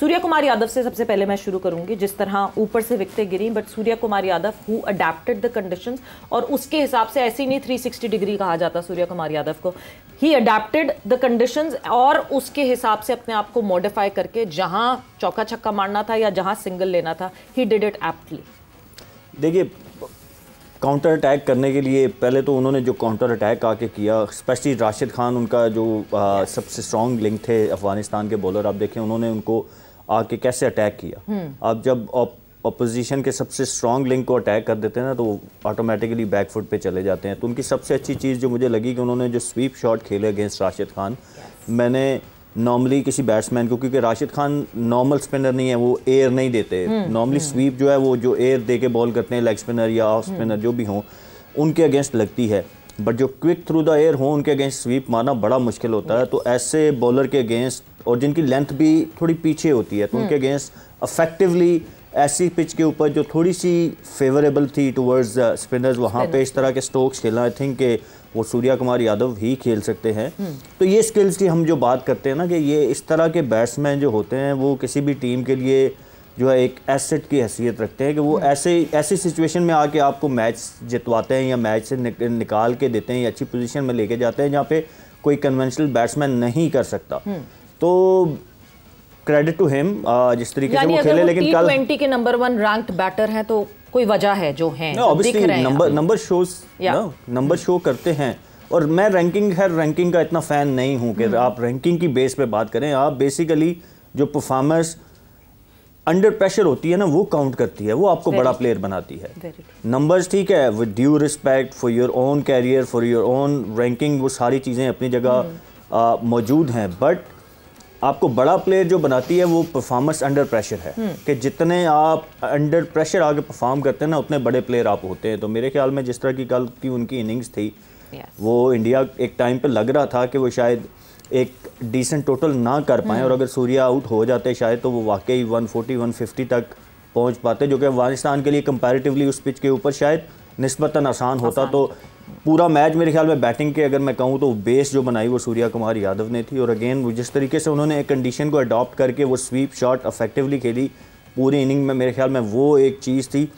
सूर्या कुमार यादव से सबसे पहले मैं शुरू करूंगी। जिस तरह ऊपर से विकेटें गिरी, but Surya Kumar Yadav who adapted the conditions, और उसके हिसाब से ऐसे ही नहीं 360 डिग्री कहा जाता सूर्या कुमार यादव को, ही अडेप्टेड द कंडीशंस और उसके हिसाब से अपने आप को मॉडिफाई करके जहां चौका छक्का मारना था या जहां सिंगल लेना था, ही डिड इट एप्टली। देखिए, काउंटर अटैक करने के लिए पहले तो उन्होंने जो काउंटर अटैक आके किया, स्पेशली राशिद खान उनका जो सबसे स्ट्रॉन्ग लिंक थे अफगानिस्तान के बॉलर, आप देखें उन्होंने उनको आके कैसे अटैक किया। आप जब अपोजिशन के सबसे स्ट्रॉन्ग लिंक को अटैक कर देते हैं ना, तो ऑटोमेटिकली बैकफुट पे चले जाते हैं। तो उनकी सबसे अच्छी चीज़ जो मुझे लगी कि उन्होंने जो स्वीप शॉट खेले अगेंस्ट राशिद खान, मैंने नॉर्मली किसी बैट्समैन को, क्योंकि राशिद खान नॉर्मल स्पिनर नहीं है, वो एयर नहीं देते, नॉर्मली स्वीप जो है वो जो एयर दे के बॉल करते हैं, लेग स्पिनर या ऑफ स्पिनर जो भी हों, उनके अगेंस्ट लगती है। बट जो क्विक थ्रू द एयर हो, उनके अगेंस्ट स्वीप मारना बड़ा मुश्किल होता है। तो ऐसे बॉलर के अगेंस्ट, और जिनकी लेंथ भी थोड़ी पीछे होती है, तो उनके अगेंस्ट अफेक्टिवली ऐसी पिच के ऊपर जो थोड़ी सी फेवरेबल थी टुवर्ड्स स्पिनर्स, वहाँ पे इस तरह के स्ट्रोक्स खेलना, आई थिंक कि वो सूर्या कुमार यादव ही खेल सकते हैं। तो ये स्किल्स की हम जो बात करते हैं ना, कि ये इस तरह के बैट्समैन जो होते हैं वो किसी भी टीम के लिए जो है एक एसेट की हैसियत रखते हैं, कि वो ऐसी सिचुएशन में आके आपको मैच जितवाते हैं या मैच से निकाल के देते हैं या अच्छी पोजीशन में लेके जाते हैं जहाँ पे कोई कन्वेंशनल बैट्समैन नहीं कर सकता। तो क्रेडिट टू हिम जिस तरीके से वो खेले। लेकिन कल T20 के नंबर 1 रैंक्ड बैटर हैं, तो कोई वजह है जो है ऑब्वियसली नंबर शो करते हैं। और मैं रैंकिंग का इतना फैन नहीं हूं कि आप रैंकिंग की बेस पे बात करें। आप बेसिकली जो परफॉर्मेंस अंडर प्रेशर होती है ना, वो काउंट करती है, वो आपको बड़ा प्लेयर बनाती है। नंबर्स ठीक है, with due respect for your own career, for your own ranking, वो सारी चीज़ें अपनी जगह मौजूद हैं, बट आपको बड़ा प्लेयर जो बनाती है वो परफॉर्मेंस अंडर प्रेशर है। कि जितने आप अंडर प्रेशर आगे परफॉर्म करते हैं ना, उतने बड़े प्लेयर आप होते हैं। तो मेरे ख्याल में जिस तरह की कल की उनकी इनिंग्स थी, वो इंडिया एक टाइम पे लग रहा था कि वो शायद एक डिसेंट टोटल ना कर पाएँ, और अगर सूर्या आउट हो जाते शायद, तो वो वाकई 140-150 तक पहुंच पाते, जो कि अफगानिस्तान के लिए कंपैरेटिवली उस पिच के ऊपर शायद निस्बतन आसान होता। तो पूरा मैच मेरे ख्याल में बैटिंग के अगर मैं कहूँ तो बेस जो बनाई वो सूर्या कुमार यादव ने थी। और अगेन जिस तरीके से उन्होंने एक कंडीशन को अडॉप्ट करके वो स्वीप शॉट इफेक्टिवली खेली पूरी इनिंग में, मेरे ख्याल में वो एक चीज़ थी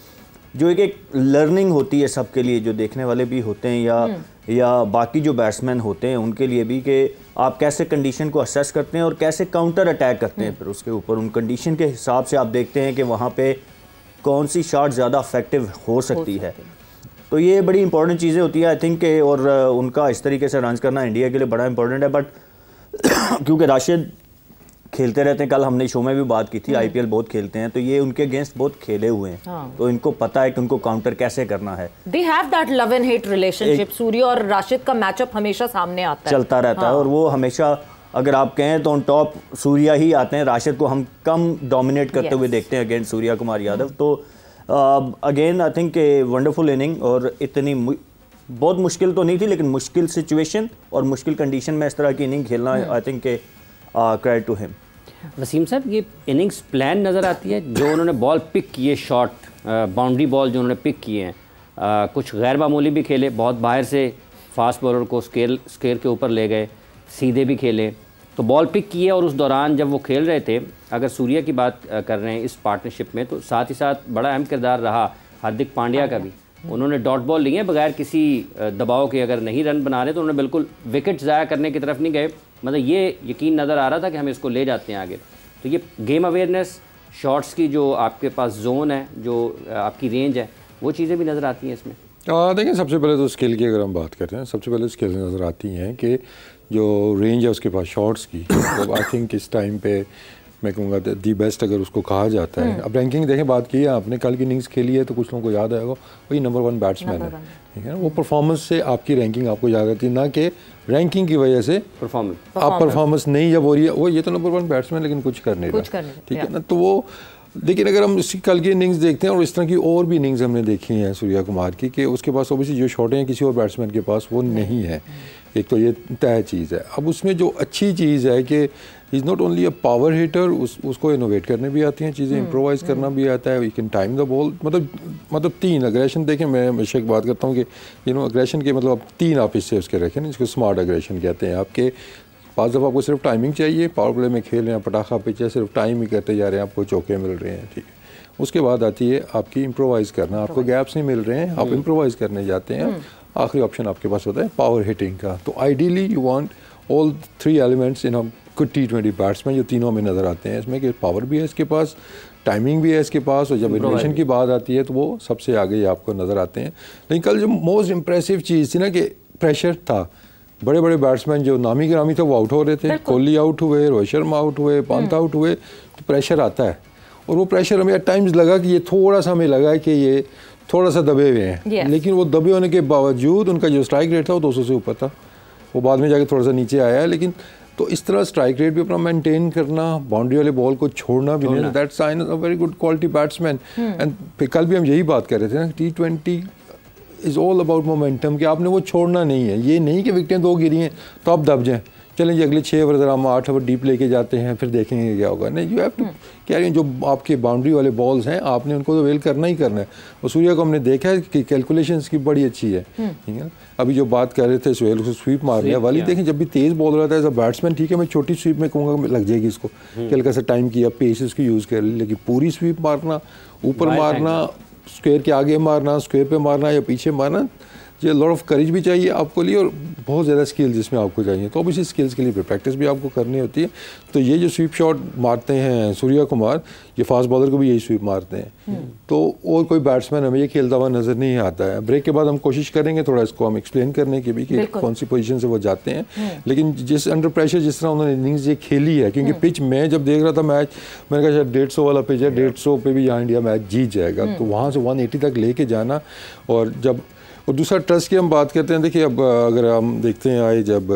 जो एक लर्निंग होती है सबके लिए, जो देखने वाले भी होते हैं या बाकी जो बैट्समैन होते हैं उनके लिए भी, कि आप कैसे कंडीशन को असेस करते हैं और कैसे काउंटर अटैक करते हैं। फिर उसके ऊपर उन कंडीशन के हिसाब से आप देखते हैं कि वहाँ पे कौन सी शॉट ज़्यादा इफेक्टिव हो सकती है। तो ये बड़ी इंपॉर्टेंट चीज़ें होती है आई थिंक, और उनका इस तरीके से रन करना इंडिया के लिए बड़ा इंपॉर्टेंट है। बट क्योंकि राशिद खेलते रहते हैं, कल हमने शो में भी बात की थी, आईपीएल बहुत खेलते हैं, तो ये उनके अगेंस्ट बहुत खेले हुए हैं। तो इनको पता है कि उनको काउंटर कैसे करना है। They have that love and hate relationship. Surya और राशिद का मैचअप हमेशा सामने आता है, चलता रहता है, और वो हमेशा अगर आप कहें तो ऑन टॉप सूर्या ही आते हैं। राशिद को हम कम डोमिनेट करते हुए देखते हैं अगेंस्ट सूर्या कुमार यादव। तो again I think wonderful inning, और इतनी बहुत मुश्किल तो नहीं थी, लेकिन मुश्किल सिचुएशन और मुश्किल कंडीशन में इस तरह की इनिंग खेलना, I think credit to him. Wasim साहब, ये इनिंग्स प्लान नज़र आती है जो उन्होंने बॉल पिक किए, शॉट बाउंड्री बॉल जो उन्होंने पिक किए हैं, कुछ गैर मामूली भी खेले, बहुत बाहर से फास्ट बॉलर को स्केयर के ऊपर ले गए, सीधे भी खेले, तो बॉल पिक किए। और उस दौरान जब वो खेल रहे थे, अगर सूर्या की बात कर रहे हैं इस पार्टनरशिप में, तो साथ ही साथ बड़ा अहम किरदार रहा हार्दिक पांड्या का भी। उन्होंने डॉट बॉल लिए बगैर किसी दबाव के, अगर नहीं रन बना रहे तो उन्होंने बिल्कुल विकेट ज़ाया करने की तरफ नहीं गए। मतलब ये यकीन नज़र आ रहा था कि हम इसको ले जाते हैं आगे। तो ये गेम अवेयरनेस, शॉट्स की जो आपके पास जोन है, जो आपकी रेंज है, वो चीज़ें भी नज़र आती हैं इसमें। देखिए, सबसे पहले तो स्किल की अगर हम बात करते हैं, सबसे पहले स्किल नज़र आती हैं कि जो रेंज है उसके पास शॉट्स की, तो आई थिंक इस टाइम पे मैं कहूँगा दी बेस्ट अगर उसको कहा जाता है। अब रैंकिंग देखें, बात की है आपने, कल की इनिंग्स खेली है तो कुछ लोगों को याद आएगा वही नंबर 1 बैट्समैन है, ठीक है ना। वो परफॉर्मेंस से आपकी रैंकिंग आपको याद आती है, ना कि रैंकिंग की वजह से परफॉर्मेंस नहीं जब हो रही है, वो ये तो नंबर 1 बैट्समैन लेकिन कुछ कर नहीं रहा, ठीक है ना। तो वो लेकिन अगर हम इसकी कल की इनिंग्स देखते हैं और इस तरह की और भी इनिंग्स हमने देखी हैं सूर्या कुमार की, कि उसके पास ओबियसली जो शॉटें हैं किसी और बैट्समैन के पास वो नहीं है। एक तो ये तय चीज़ है। अब उसमें जो अच्छी चीज़ है कि is not only a power hitter, उसको इनोवेट करने भी आती हैं चीज़ें, इम्प्रोवाइज़ करना भी आता है, you can time the ball. मतलब 3 अग्रेशन देखें, मैं हमेशा एक बात करता हूँ कि अग्रेशन के मतलब 3 आप इससे उसके रखें ना, जिसको स्मार्ट अग्रेशन कहते हैं। आपके पाँच दफ़ा आपको सिर्फ टाइमिंग चाहिए, पावर प्ले में खेल रहे हैं, पटाखा पिच है, सिर्फ टाइम ही करते जा रहे हैं, आपको चौके मिल रहे हैं, ठीक है। उसके बाद आती है आपकी इम्प्रोवाइज़ करना, आपको गैप्स नहीं मिल रहे हैं, आप इम्प्रोवाइज़ करने जाते हैं। आखिरी ऑप्शन आपके पास होता है पावर हिटिंग का। तो ideally you want all three elements in a good T20 batsman, जो तीनों में नज़र आते हैं इसमें, कि पावर भी है इसके पास, टाइमिंग भी है इसके पास, और जब इनोवेशन की बात आती है तो वो सबसे आगे आपको नज़र आते हैं। लेकिन कल जो मोस्ट इम्प्रेसिव चीज़ थी ना कि प्रेशर था, बड़े बड़े बैट्समैन जो नामी गिरामी थे वो आउट हो रहे थे, कोहली आउट हुए, रोहित शर्मा आउट हुए, पंत आउट हुए, तो प्रेशर आता है। और वो प्रेशर हमें एट टाइम्स लगा कि ये थोड़ा सा हमें लगा कि ये थोड़ा सा दबे हुए हैं, लेकिन वो दबे होने के बावजूद उनका जो स्ट्राइक रेट था वो 200 से ऊपर था। वो बाद में जाके थोड़ा सा नीचे आया है, लेकिन तो इस तरह स्ट्राइक रेट भी अपना मेंटेन करना, बाउंड्री वाले बॉल को छोड़ना भी नहीं, that sign a very good quality batsman. And कल भी हम यही बात कर रहे थे ना, T20 is all about momentum, कि आपने वो छोड़ना नहीं है। ये नहीं कि विकेटें 2 गिरी हैं तो आप दब जाएं, चलें जी अगले 6 ओवर हम 8 ओवर डीप लेके जाते हैं, फिर देखेंगे क्या होगा। नहीं, यू हैव टू कैरी, जो आपके बाउंड्री वाले बॉल्स हैं आपने उनको तो वेल करना ही करना है। और सूर्या को हमने देखा है कि कैलकुलेशंस की बड़ी अच्छी है, ठीक है। अभी जो बात कर रहे थे सुहेल, उसको स्वीप मारने वाली, देखें जब भी तेज़ बॉल रहा था एज अ बैट्समैन, ठीक है मैं छोटी स्वीप में कहूँगा लग जाएगी इसको, हल्का सा टाइम किया, पेस उसको यूज़ कर ली, लेकिन पूरी स्वीप मारना, ऊपर मारना, स्क्वायर के आगे मारना, स्क्वायर पे मारना या पीछे मारना, ये लॉट ऑफ करेज भी चाहिए आपको लिए, और बहुत ज़्यादा स्किल्स जिसमें आपको चाहिए। तो अब इसी स्किल्स के लिए प्रैक्टिस भी आपको करनी होती है। तो ये जो स्वीप शॉट मारते हैं सूर्या कुमार, ये फास्ट बॉलर को भी यही स्वीप मारते हैं। तो और कोई बैट्समैन हमें ये खेलता हुआ नज़र नहीं आता है। ब्रेक के बाद हम कोशिश करेंगे थोड़ा इसको हम एक्सप्लेन करने की भी कि कौन सी पोजीशन से वो जाते हैं। लेकिन जिस अंडर प्रेशर जिस तरह उन्होंने इनिंग्स ये खेली है, क्योंकि पिच मैं जब देख रहा था मैच, मैंने कहा शायद 150 वाला पिच है, 150 पे भी यहाँ इंडिया मैच जीत जाएगा। तो वहाँ से 180 तक लेके जाना, और दूसरा ट्रस्ट की हम बात करते हैं। देखिए अब अगर हम देखते हैं आए जब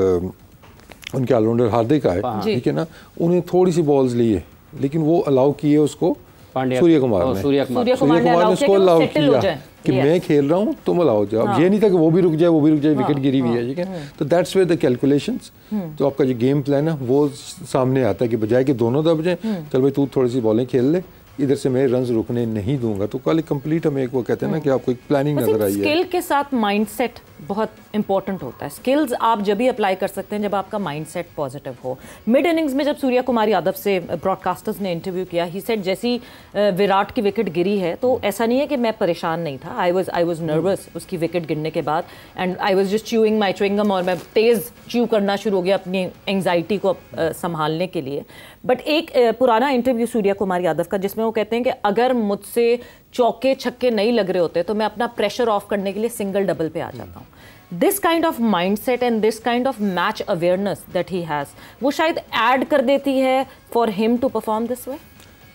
उनके ऑलराउंडर हार्दिक आए, ठीक है ना, उन्हें थोड़ी सी बॉल्स ली है, लेकिन वो अलाउ किए उसको सूर्य कुमार ने उसको अलाउ किया कि मैं खेल रहा हूँ तुम अलाउ जाओ। अब ये नहीं था कि वो भी रुक जाए विकेट गिरी हुई है, ठीक है। तो दैट्स वेयर द कैलकुलेशंस, तो आपका जो गेम प्लान है वो सामने आता है कि बजाय कि दोनों दब जाए, चल भाई तू थोड़ी सी बॉलें खेल ले, इधर से मैं रन्स रुकने नहीं दूंगा। तो कल कंप्लीट हमें एक वो कहते हैं ना कि आपको एक प्लानिंग नजर आई है। स्किल के साथ माइंडसेट बहुत इंपॉर्टेंट होता है। स्किल्स आप जब भी अप्लाई कर सकते हैं जब आपका माइंडसेट पॉजिटिव हो। मिड इनिंग्स में जब सूर्या कुमार यादव से ब्रॉडकास्टर्स ने इंटरव्यू किया, ही सेड जैसी विराट की विकेट गिरी है तो ऐसा नहीं है कि मैं परेशान नहीं था, आई वाज नर्वस उसकी विकेट गिरने के बाद, and I was just chewing my chewing gum, और मैं तेज़ च्यू करना शुरू हो गया अपनी एंग्जाइटी को संभालने के लिए। बट एक पुराना इंटरव्यू सूर्या कुमार यादव का जिसमें वो कहते हैं कि अगर मुझसे चौके छक्के नहीं लग रहे होते तो मैं अपना प्रेशर ऑफ करने के लिए सिंगल डबल पे आ जाता हूँ। This kind of mindset and this kind of match awareness that he has, वो शायद ऐड कर देती है for him to perform this way.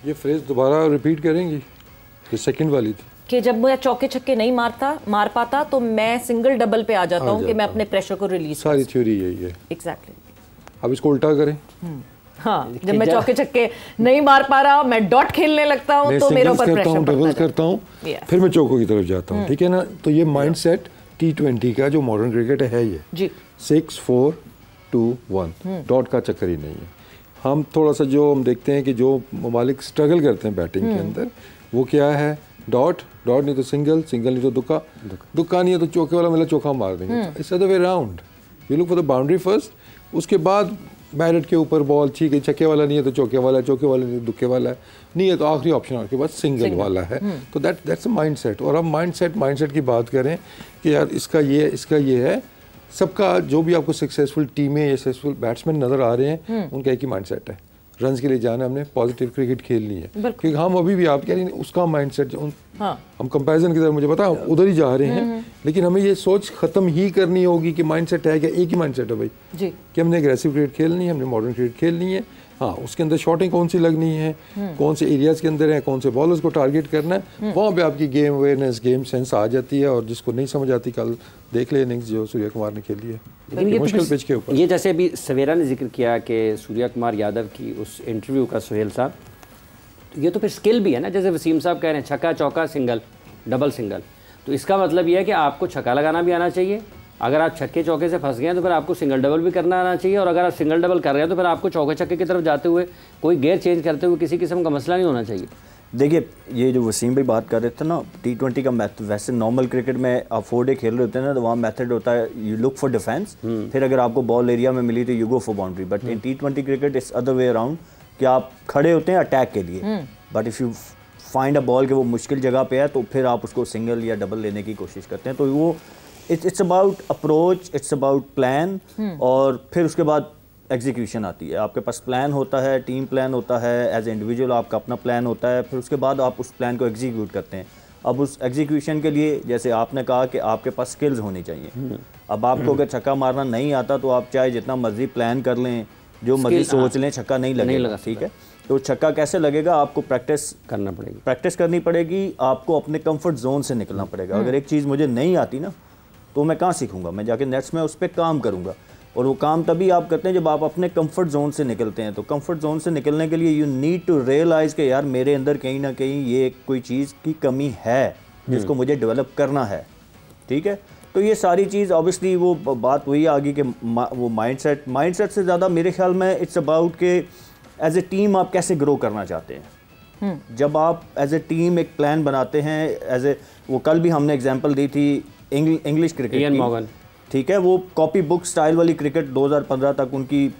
ये फ्रेज दोबारा रिपीट करेंगी, ये सेकंड वाली थी कि जब मैं चौके छक्के नहीं मार पाता तो मैं सिंगल डबल पे आ जाता हूँ कि मैं अपने प्रेशर को रिलीज। सारी थ्योरी यही है। एग्जैक्टली। अब इसको उल्टा करें। हाँ, जब मैं चौके छक्के नहीं मार पा रहा, मैं डॉट खेलने लगता हूँ तो मेरे ऊपर प्रेशर पड़ता है, डबल्स करता हूँ, फिर मैं चौकों की तरफ जाता हूँ, ठीक है ना। तो ये माइंडसेट T20 का जो मॉडर्न क्रिकेट है ये जी 6, 4, 2, 1 डॉट का चक्कर ही नहीं है। हम थोड़ा सा जो हम देखते हैं कि जो ममालिक स्ट्रगल करते हैं बैटिंग के अंदर, वो क्या है, डॉट नहीं तो सिंगल नहीं तो दुक्का नहीं है तो चौके वाला मिला चौका मार देंगे। It's other way round, you look for the boundary first, उसके बाद बैट के ऊपर बॉल, ठीक है छक्के वाला नहीं है तो चौके वाला नहीं तो दुक्के वाला है, नहीं है तो आखिरी ऑप्शन आपके पास सिंगल वाला है। तो दैट्स अ माइंडसेट। और अब माइंडसेट की बात करें कि यार इसका ये है, सबका जो भी आपको सक्सेसफुल टीमें या सक्सेसफुल बैट्समैन नजर आ रहे हैं उनका एक ही माइंडसेट है, रन्स के लिए जाना, हमने पॉजिटिव क्रिकेट खेलनी है। क्योंकि हम अभी भी आप कह रही हैं उसका माइंडसेट, हम कंपैरिजन की तरफ मुझे पता उधर ही जा रहे हैं, लेकिन हमें ये सोच खत्म ही करनी होगी कि माइंडसेट है क्या, एक ही माइंडसेट है भाई जी, कि हमने एग्रेसिव क्रिकेट खेलनी है, हमने मॉडर्न क्रिकेट खेलनी है। हाँ, उसके अंदर शॉटिंग कौन सी लगनी है, कौन से एरियाज के अंदर है, कौन से बॉलर्स को टारगेट करना है, वहाँ पे आपकी गेम अवेयरनेस, गेम सेंस आ जाती है। और जिसको नहीं समझ आती, कल देख ले इनिंग्स जो सूर्या कुमार ने खेली है मुश्किल पिच के ऊपर। ये जैसे अभी सवेरा ने जिक्र किया कि सूर्या कुमार यादव की उस इंटरव्यू का, सुहेल साहब, ये तो फिर स्किल भी है ना, जैसे वसीम साहब कह रहे हैं छक्का चौका सिंगल डबल सिंगल, तो इसका मतलब ये है कि आपको छक्का लगाना भी आना चाहिए, अगर आप छक्के चौके से फंस गए हैं तो फिर आपको सिंगल डबल भी करना आना चाहिए, और अगर आप सिंगल डबल कर रहे हैं तो फिर आपको चौके छक्के की तरफ जाते हुए कोई गेयर चेंज करते हुए किसी किस्म का मसला नहीं होना चाहिए। देखिए ये जो वसीम भाई बात कर रहे थे ना, T20 का मैथड, वैसे नॉर्मल क्रिकेट में आप 4 डे खेल रहे होते हैं ना, तो वहाँ मैथड होता है यू लुक फॉर डिफेंस, फिर अगर आपको बॉल एरिया में मिली तो you go for boundary, but in T20 cricket it's other way around कि आप खड़े होते हैं अटैक के लिए, but if you find a ball कि वो मुश्किल जगह पे है तो फिर आप उसको सिंगल या डबल लेने की कोशिश करते हैं। तो वो it's about approach, it's about plan, और फिर उसके बाद एग्जीक्यूशन आती है। आपके पास प्लान होता है, टीम प्लान होता है, एज ए इंडिविजुअल आपका अपना प्लान होता है, फिर उसके बाद आप उस प्लान को एग्जीक्यूट करते हैं। अब उस एग्जीक्यूशन के लिए जैसे आपने कहा कि आपके पास स्किल्स होनी चाहिए। अब आपको अगर छक्का मारना नहीं आता तो आप चाहे जितना मर्जी प्लान कर लें, जो मर्जी सोच लें, छक्का नहीं लगेगा, ठीक है। तो छक्का कैसे लगेगा, आपको प्रैक्टिस करनी पड़ेगी, आपको अपने कंफर्ट जोन से निकलना पड़ेगा। अगर एक चीज़ मुझे नहीं आती ना तो मैं कहाँ सीखूंगा, मैं जाके नेट्स में उस पर काम करूँगा, और वो काम तभी आप करते हैं जब आप अपने कंफर्ट जोन से निकलते हैं। तो कंफर्ट जोन से निकलने के लिए यू नीड टू रियलाइज़ कि यार मेरे अंदर कहीं ना कहीं ये कोई चीज़ की कमी है जिसको मुझे डेवलप करना है, ठीक है। तो ये सारी चीज़ ऑब्वियसली वो बात वही आ गई कि वो माइंडसेट से ज़्यादा मेरे ख्याल में इट्स अबाउट के एज ए टीम आप कैसे ग्रो करना चाहते हैं। जब आप एज ए टीम एक प्लान बनाते हैं, एज ए वो कल भी हमने एग्जांपल दी थी इंग्लिश क्रिकेट की, ठीक है, वो कॉपी बुक स्टाइल वाली क्रिकेट 2015 तक उनकी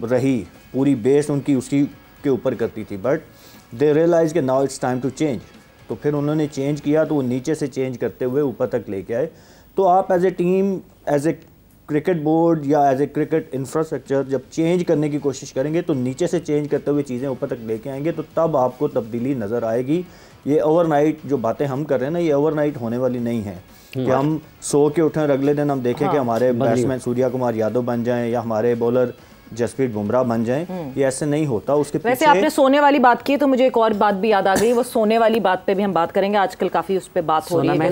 रही, पूरी बेस उनकी उसी के ऊपर करती थी, बट दे रियलाइज के now it's time to change. तो फिर उन्होंने चेंज किया, तो वो नीचे से चेंज करते हुए ऊपर तक लेके आए। तो आप as a team, as a cricket board या एज ए क्रिकेट इंफ्रास्ट्रक्चर जब चेंज करने की कोशिश करेंगे तो नीचे से चेंज करते हुए चीज़ें ऊपर तक लेके आएंगे, तो तब आपको तब्दीली नज़र आएगी। ये ओवरनाइट जो बातें हम कर रहे हैं ना, ये ओवरनाइट होने वाली नहीं है कि हम सो के उठें और अगले दिन हम देखें कि हमारे बैट्समैन सूर्या कुमार यादव बन जाएं या हमारे बॉलर जसप्रीत बुमराह बन जाएं, ये ऐसे नहीं होता। उसके वैसे आपने सोने वाली बात की तो मुझे एक और बात भी याद आ गई, वो सोने वाली बात पे भी हम बात करेंगे। आजकल काफी उस पे बात हो रही है,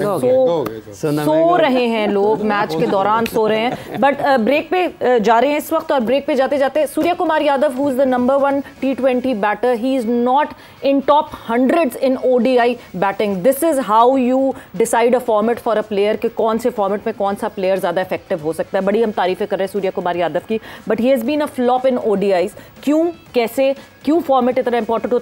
सो रहे हैं लोग, मैच के दौरान सो रहे हैं। बट ब्रेक पे जा रहे हैं इस वक्त, और ब्रेक पे जाते जाते Surya Kumar Yadav, who is the number 1 T20 batter, he is not in top 100s in ODI batting. This is how you decide a format for a player कि कौन से फॉर्मेट में कौन सा प्लेयर ज्यादा इफेक्टिव हो सकता है। बड़ी हम तारीफें कर रहे हैं सूर्या कुमार यादव की, but he has been a flop in ODIs। क्यों, कैसे, क्यों फॉर्मेट इतना इंपॉर्टेंट होता है?